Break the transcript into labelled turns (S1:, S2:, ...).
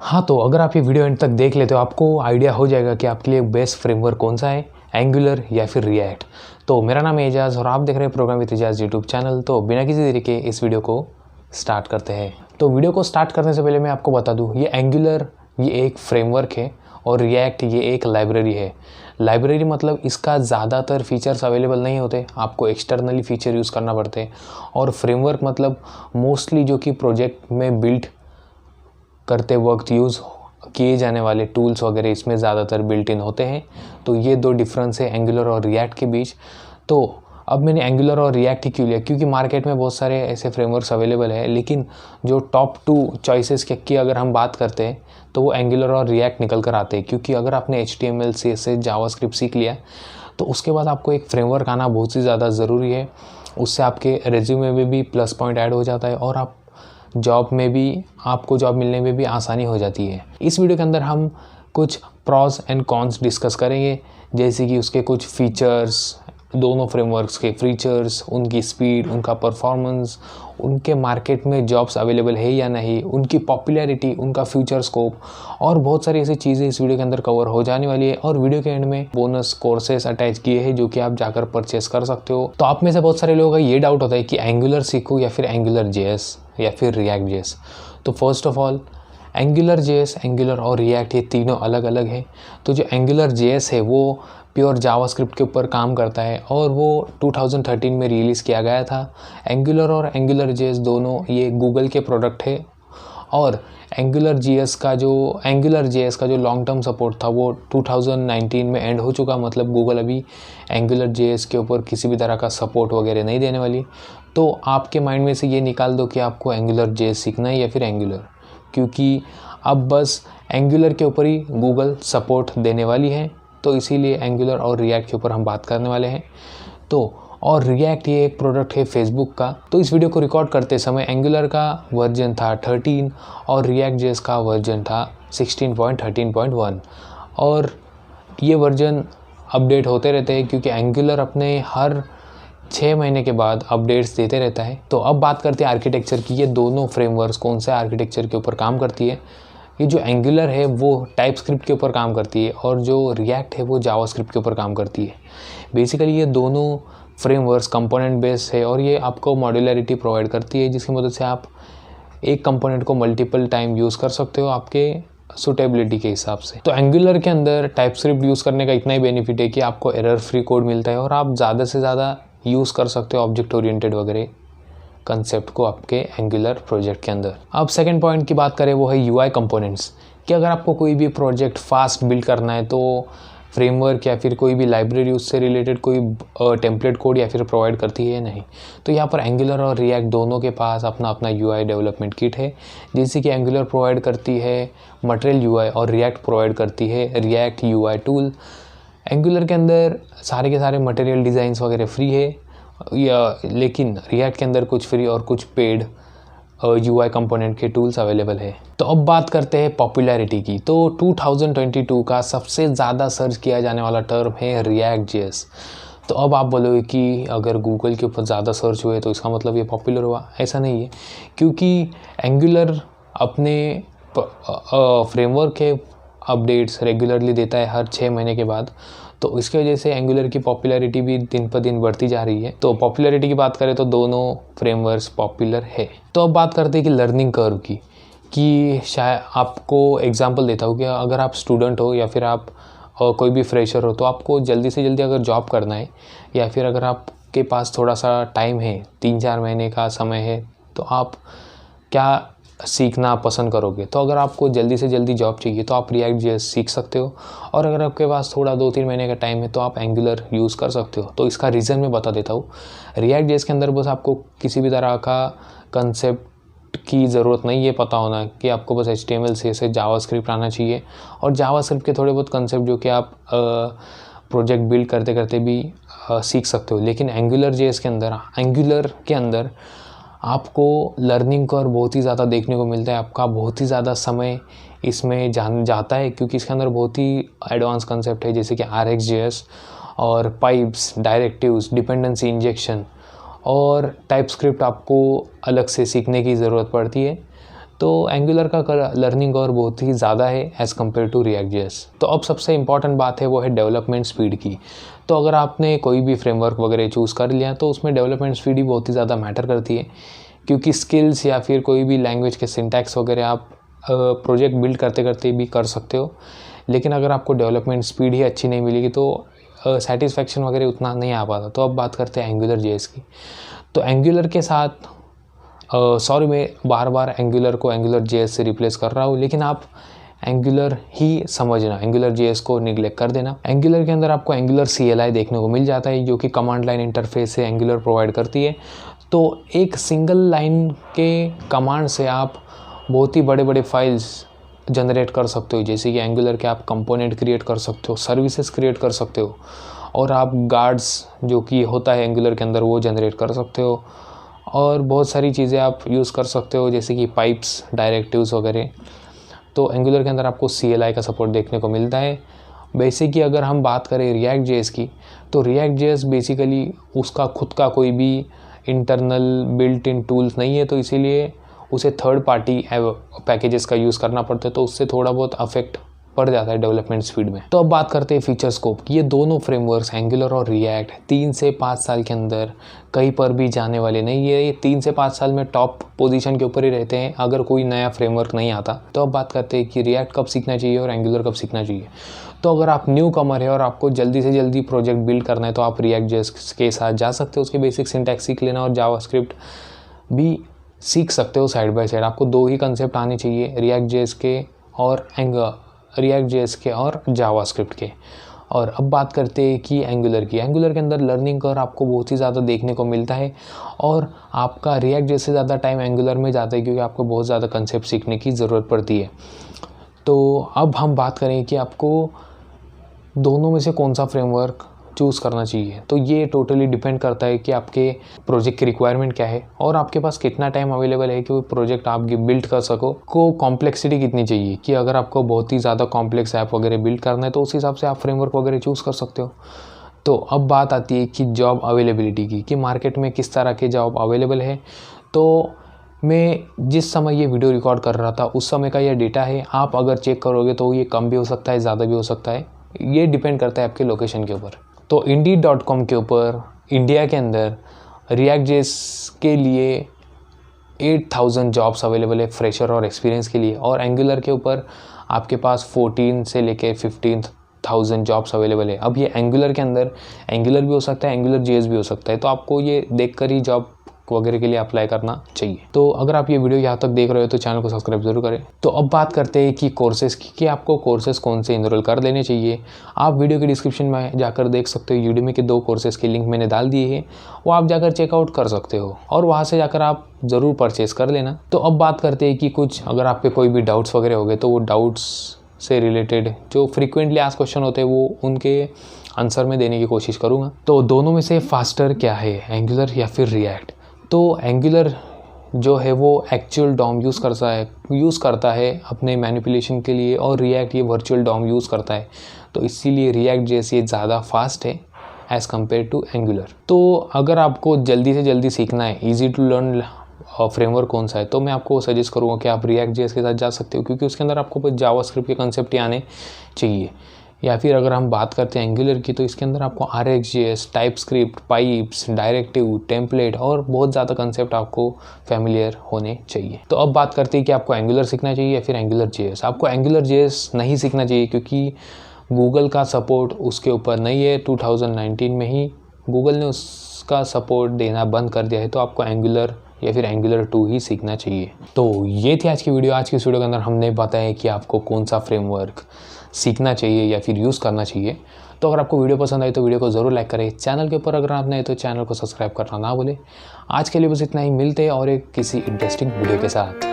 S1: हाँ, तो अगर आप ये वीडियो एंड तक देख लेते हो आपको आइडिया हो जाएगा कि आपके लिए बेस्ट फ्रेमवर्क कौन सा है, एंगुलर या फिर रिएक्ट। तो मेरा नाम है एजाज़ और आप देख रहे हैं programme with Ejaz YouTube channel. तो बिना किसी देरी के इस वीडियो को स्टार्ट करते हैं। तो वीडियो को स्टार्ट करने से पहले मैं आपको बता दूँ, ये एंगुलर ये एक फ्रेमवर्क है और रिएक्ट ये एक लाइब्रेरी है। लाइब्रेरी मतलब इसका ज़्यादातर फीचर्स अवेलेबल नहीं होते, आपको एक्सटर्नली फ़ीचर यूज़ करना पड़ते हैं। और फ्रेमवर्क मतलब मोस्टली जो कि प्रोजेक्ट में बिल्ड करते वक्त यूज़ किए जाने वाले टूल्स वगैरह इसमें ज़्यादातर बिल्ट इन होते हैं। तो ये दो डिफरेंस है एंगुलर और रिएक्ट के बीच। तो अब मैंने एंगुलर और रिएक्ट ही क्यों लिया, क्योंकि मार्केट में बहुत सारे ऐसे फ्रेमवर्क्स अवेलेबल है, लेकिन जो टॉप 2 चॉइसेस की अगर हम बात करते हैं तो वो एंगुलर और रिएक्ट निकल कर आते हैं। क्योंकि अगर आपने HTML CSS जावास्क्रिप्ट सीख लिया तो उसके बाद आपको एक फ्रेमवर्क आना बहुत ही ज़्यादा ज़रूरी है। उससे आपके रेज्यूमे में भी प्लस पॉइंट ऐड हो जाता है और आप जॉब में भी आपको जॉब मिलने में भी आसानी हो जाती है। इस वीडियो के अंदर हम कुछ प्रॉस एंड कॉन्स डिस्कस करेंगे, जैसे कि उसके कुछ फीचर्स, दोनों फ्रेमवर्क्स के फीचर्स, उनकी स्पीड, उनका परफॉर्मेंस, उनके मार्केट में जॉब्स अवेलेबल है या नहीं, उनकी पॉपुलैरिटी, उनका फ्यूचर स्कोप और बहुत सारी ऐसी चीज़ें इस वीडियो के अंदर कवर हो जाने वाली है। और वीडियो के एंड में बोनस कोर्सेस अटैच किए हैं जो कि आप जाकर परचेस कर सकते हो। तो आप में से बहुत सारे लोगों का ये डाउट होता है कि एंगुलर सीखूं या फिर एंगुलर जेएस या फिर रिएक्ट जेएस। तो first of all angular JS, angular और रिएक्ट ये तीनों अलग अलग हैं। तो जो एंगुलर जेएस है वो प्योर जावास्क्रिप्ट के ऊपर काम करता है और वो 2013 में रिलीज़ किया गया था। एंगुलर और एंगुलर जेएस दोनों ये गूगल के प्रोडक्ट है और एंगुलर जेएस का जो लॉन्ग टर्म सपोर्ट था वो 2019 में एंड हो चुका। मतलब गूगल अभी एंगुलर जेएस के ऊपर किसी भी तरह का सपोर्ट वगैरह नहीं देने वाली। तो आपके माइंड में से ये निकाल दो कि आपको एंगुलर जेएस सीखना है या फिर एंगुलर, क्योंकि अब बस एंगुलर के ऊपर ही गूगल सपोर्ट देने वाली है। तो इसीलिए एंगुलर और रिएक्ट के ऊपर हम बात करने वाले हैं। तो और रिएक्ट ये एक प्रोडक्ट है फेसबुक का। तो इस वीडियो को रिकॉर्ड करते समय एंगुलर का वर्जन था 13 और रिएक्ट जेएस का वर्जन था 16.13.1 और ये वर्जन अपडेट होते रहते हैं क्योंकि एंगुलर अपने हर 6 महीने के बाद अपडेट्स देते रहता है। तो अब बात करते हैं आर्किटेक्चर की, ये दोनों फ्रेमवर्क्स कौन से आर्किटेक्चर के ऊपर काम करती है। ये जो एंगुलर है वो टाइपस्क्रिप्ट के ऊपर काम करती है और जो रिएक्ट है वो जावास्क्रिप्ट के ऊपर काम करती है। बेसिकली ये दोनों फ्रेमवर्क्स कंपोनेंट बेस्ड है और ये आपको मॉड्यूलरिटी प्रोवाइड करती है, जिसकी मदद से आप एक कंपोनेंट को मल्टीपल टाइम यूज़ कर सकते हो आपके सूटेबिलिटी के हिसाब से। तो एंगुलर के अंदर टाइपस्क्रिप्ट यूज़ करने का इतना ही बेनिफिट है कि आपको एरर फ्री कोड मिलता है और आप ज़्यादा से ज़्यादा यूज़ कर सकते हो ऑब्जेक्ट ओरिएंटेड वगैरह कंसेप्ट को आपके एंगुलर प्रोजेक्ट के अंदर। अब सेकंड पॉइंट की बात करें वो है यूआई कंपोनेंट्स, कि अगर आपको कोई भी प्रोजेक्ट फास्ट बिल्ड करना है तो फ्रेमवर्क या फिर कोई भी लाइब्रेरी उससे रिलेटेड कोई टेम्पलेट कोड या फिर प्रोवाइड करती है या नहीं। तो यहाँ पर एंगुलर और रिएक्ट दोनों के पास अपना अपना यूआई डेवलपमेंट किट है, जैसे कि एंगुलर प्रोवाइड करती है मटेरियल यूआई और रिएक्ट प्रोवाइड करती है रिएक्ट यूआई टूल। एंगुलर के अंदर सारे के सारे मटेरियल डिज़ाइंस वगैरह फ्री है लेकिन रिएक्ट के अंदर कुछ फ्री और कुछ पेड यूआई कंपोनेंट के टूल्स अवेलेबल है। तो अब बात करते हैं पॉपुलैरिटी की। तो 2022 का सबसे ज़्यादा सर्च किया जाने वाला टर्म है रिएक्ट जेएस। तो अब आप बोलोगे कि अगर गूगल के ऊपर ज़्यादा सर्च हुए तो इसका मतलब ये पॉपुलर हुआ, ऐसा नहीं है, क्योंकि एंगुलर अपने फ्रेमवर्क के अपडेट्स रेगुलरली देता है हर 6 महीने के बाद। तो इसकी वजह से एंगुलर की पॉपुलैरिटी भी दिन पर दिन बढ़ती जा रही है। तो पॉपुलैरिटी की बात करें तो दोनों फ्रेमवर्क्स पॉपुलर है। तो अब बात करते हैं कि लर्निंग कर्व की, कि शायद आपको एग्जांपल देता हूँ कि अगर आप स्टूडेंट हो या फिर आप कोई भी फ्रेशर हो तो आपको जल्दी से जल्दी अगर जॉब करना है या फिर अगर आपके पास थोड़ा सा टाइम है, 3-4 महीने का समय है, तो आप क्या सीखना पसंद करोगे। तो अगर आपको जल्दी से जल्दी जॉब चाहिए तो आप रिएक्ट जेएस सीख सकते हो और अगर आपके पास थोड़ा 2-3 महीने का टाइम है तो आप एंगुलर यूज़ कर सकते हो। तो इसका रीज़न मैं बता देता हूँ। रिएक्ट जेएस के अंदर बस आपको किसी भी तरह का कंसेप्ट की ज़रूरत नहीं है पता होना, कि आपको बस HTML CSS जावास्क्रिप्ट आना चाहिए और जावास्क्रिप्ट के थोड़े बहुत कंसेप्ट जो कि आप प्रोजेक्ट बिल्ड करते करते भी सीख सकते हो। लेकिन एंगुलर के अंदर आपको लर्निंग कर्व बहुत ही ज़्यादा देखने को मिलता है। आपका बहुत ही ज़्यादा समय इसमें जाता है क्योंकि इसके अंदर बहुत ही एडवांस कंसेप्ट है, जैसे कि RxJS और पाइप्स, डायरेक्टिव्स, डिपेंडेंसी इंजेक्शन और टाइपस्क्रिप्ट आपको अलग से सीखने की ज़रूरत पड़ती है। तो एंगुलर का लर्निंग और बहुत ही ज़्यादा है as compared to React JS. तो अब सबसे इम्पॉर्टेंट बात है वो है डेवलपमेंट स्पीड की। तो अगर आपने कोई भी फ्रेमवर्क वगैरह चूज़ कर लिया तो उसमें डेवलपमेंट स्पीड ही बहुत ही ज़्यादा मैटर करती है, क्योंकि स्किल्स या फिर कोई भी लैंग्वेज के सिंटैक्स वगैरह आप प्रोजेक्ट बिल्ड करते करते भी कर सकते हो, लेकिन अगर आपको डेवलपमेंट स्पीड ही अच्छी नहीं मिलेगी तो सेटिस्फैक्शन वगैरह उतना नहीं आ पाता। तो अब बात करते हैं एंगुलर जेएस की। तो एंगुलर के साथ सॉरी मैं बार बार एंगुलर को एंगुलर जेएस से रिप्लेस कर रहा हूँ, लेकिन आप एंगुलर ही समझना, एंगुलर जेएस को निगलेक्ट कर देना। एंगुलर के अंदर आपको एंगुलर CLI देखने को मिल जाता है, जो कि कमांड लाइन इंटरफेस से एंगुलर प्रोवाइड करती है। तो एक सिंगल लाइन के कमांड से आप बहुत ही बड़े बड़े फाइल्स जनरेट कर सकते हो, जैसे कि एंगुलर के आप कंपोनेंट क्रिएट कर सकते हो, सर्विसेज क्रिएट कर सकते हो, और आप गार्ड्स जो कि होता है एंगुलर के अंदर वो जनरेट कर सकते हो, और बहुत सारी चीज़ें आप यूज़ कर सकते हो जैसे कि पाइप्स, डायरेक्टिव्स वगैरह। तो एंगुलर के अंदर आपको CLI का सपोर्ट देखने को मिलता है। बेसिकली अगर हम बात करें रिएक्ट जेएस की, तो रिएक्ट जेएस बेसिकली उसका खुद का कोई भी इंटरनल बिल्ट इन टूल्स नहीं है, तो इसीलिए उसे थर्ड पार्टी पैकेजेस का यूज़ करना पड़ता है, तो उससे थोड़ा बहुत अफेक्ट पड़ जाता है डेवलपमेंट स्पीड में। तो अब बात करते हैं फीचर स्कोप की। ये दोनों फ्रेमवर्क्स एंगुलर और रिएक्ट 3 से 5 साल के अंदर कहीं पर भी जाने वाले नहीं है। ये 3 से 5 साल में टॉप पोजीशन के ऊपर ही रहते हैं अगर कोई नया फ्रेमवर्क नहीं आता। तो अब बात करते हैं कि रिएक्ट कब सीखना चाहिए और एंगुलर कब सीखना चाहिए। तो अगर आप न्यू कमर है और आपको जल्दी से जल्दी प्रोजेक्ट बिल्ड करना है तो आप रिएक्ट जेएस के साथ जा सकते हो, उसके बेसिक सिंटैक्स सीख लेना और जावास्क्रिप्ट भी सीख सकते हो साइड बाय साइड। आपको 2 ही कंसेप्ट आने चाहिए, रिएक्ट जेएस के और जावास्क्रिप्ट के। और अब बात करते हैं कि एंगुलर की। एंगुलर के अंदर लर्निंग कर्व आपको बहुत ही ज़्यादा देखने को मिलता है और आपका रिएक्ट जेएस से ज़्यादा टाइम एंगुलर में जाता है, क्योंकि आपको बहुत ज़्यादा कंसेप्ट सीखने की ज़रूरत पड़ती है। तो अब हम बात करें कि आपको दोनों में से कौन सा फ्रेमवर्क चूज़ करना चाहिए। तो ये टोटली डिपेंड करता है कि आपके प्रोजेक्ट की रिक्वायरमेंट क्या है और आपके पास कितना टाइम अवेलेबल है कि वो प्रोजेक्ट आप बिल्ड कर सको। को कॉम्प्लेक्सिटी कितनी चाहिए कि अगर आपको बहुत ही ज़्यादा कॉम्प्लेक्स ऐप वगैरह बिल्ड करना है तो उस हिसाब से आप फ्रेमवर्क वगैरह चूज़ कर सकते हो। तो अब बात आती है कि जॉब अवेलेबिलिटी की, कि मार्केट में किस तरह के जॉब अवेलेबल है। तो मैं जिस समय ये वीडियो रिकॉर्ड कर रहा था उस समय का ये डेटा है। आप अगर चेक करोगे तो ये कम भी हो सकता है, ज़्यादा भी हो सकता है, ये डिपेंड करता है आपके लोकेशन के ऊपर। तो Indeed.com के ऊपर इंडिया के अंदर रिएक्ट जेएस के लिए 8000 जॉब्स अवेलेबल है फ्रेशर और एक्सपीरियंस के लिए, और एंगुलर के ऊपर आपके पास 14 से लेके 15,000 जॉब्स अवेलेबल है। अब ये एंगुलर के अंदर एंगुलर भी हो सकता है, एंगुलर जेएस भी हो सकता है, तो आपको ये देखकर ही जॉब वगैरह के लिए अप्लाई करना चाहिए। तो अगर आप ये वीडियो यहाँ तक देख रहे हो तो चैनल को सब्सक्राइब जरूर करें। तो अब बात करते हैं कि कोर्सेज़ की, कि आपको कोर्सेज़ कौन से इनरोल कर लेने चाहिए। आप वीडियो के डिस्क्रिप्शन में जाकर देख सकते हो, यूडेमी के 2 कोर्सेज़ के लिंक मैंने डाल दिए हैं, वो आप जाकर चेकआउट कर सकते हो और वहाँ से जाकर आप ज़रूर परचेज़ कर लेना। तो अब बात करते हैं कि कुछ अगर आपके कोई भी डाउट्स वगैरह हो गए तो वो डाउट्स से रिलेटेड जो फ्रीक्वेंटली आस्क्ड क्वेश्चन होते हैं वो उनके आंसर में देने की कोशिश करूँगा। तो दोनों में से फास्टर क्या है, एंगुलर या फिर रिएक्ट। तो एंगुलर जो है वो एक्चुअल डॉम यूज़ करता है अपने मैनिपुलेशन के लिए, और रिएक्ट ये वर्चुअल डॉम यूज़ करता है। तो इसीलिए रिएक्ट जैसे ज़्यादा फास्ट है एज़ कम्पेयर टू एंगुलर। तो अगर आपको जल्दी से जल्दी सीखना है, ईजी टू लर्न फ्रेमवर्क कौन सा है, तो मैं आपको सजेस्ट करूँगा कि आप रिएक्ट जेएस के साथ जा सकते हो, क्योंकि उसके अंदर आपको जावास्क्रिप्ट के कंसेप्ट ही आने चाहिए। या फिर अगर हम बात करते हैं एंगुलर की, तो इसके अंदर आपको RxJS, TypeScript, pipes, directive, template और बहुत ज़्यादा कंसेप्ट आपको फैमिलियर होने चाहिए। तो अब बात करते हैं कि आपको एंगुलर सीखना चाहिए या फिर एंगुलर जेएस। आपको एंगुलर जेएस नहीं सीखना चाहिए, क्योंकि गूगल का सपोर्ट उसके ऊपर नहीं है। 2019 में ही गूगल ने उसका सपोर्ट देना बंद कर दिया है। तो आपको एंगुलर या फिर एंगुलर 2 ही सीखना चाहिए। तो ये थी आज की वीडियो। आज की इस वीडियो के अंदर हमने बताया कि आपको कौन सा फ्रेमवर्क सीखना चाहिए या फिर यूज़ करना चाहिए। तो अगर आपको वीडियो पसंद आई तो वीडियो को ज़रूर लाइक करें। चैनल के ऊपर अगर आप नए तो चैनल को सब्सक्राइब करना ना भूलें। आज के लिए बस इतना ही, मिलते हैं और एक किसी इंटरेस्टिंग वीडियो के साथ।